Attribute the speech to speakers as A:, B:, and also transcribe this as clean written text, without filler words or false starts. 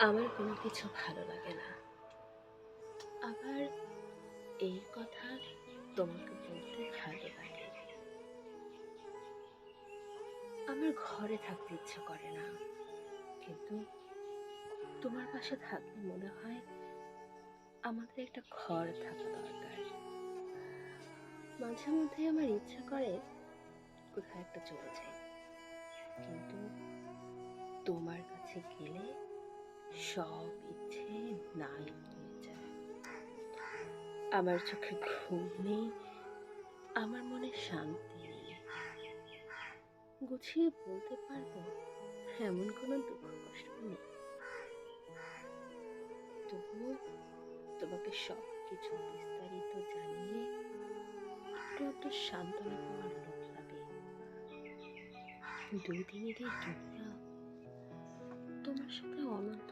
A: আমার কোনো কিছু ভালো লাগে না। আবার এই কথা তোমাকে বলতে ভালো লাগে। আমার ঘরে থাকতে ইচ্ছে করে না, কিন্তু তোমার পাশে থাকলে মনে হয় আমাদের একটা ঘর থাকা দরকার। মাঝে মধ্যে আমার ইচ্ছে করে কোথাও একটা চলে যাই, কিন্তু তোমার কাছে গেলে সব ইচ্ছে নাই হয়ে যায়। আমার চোখে ঘুম নেই, আমার মনে শান্তি নেই। গুছিয়ে বলতে পারবো এমন কোনো দুঃখ কষ্ট নেই, তবুও তোমাকে সবকিছু বিস্তারিত জানিয়ে একটু একটু সান্ত্বনা পাওয়ার লোভ লাগে। দুদিনের এই দুনিয়া তোমার সাথে অনন্ত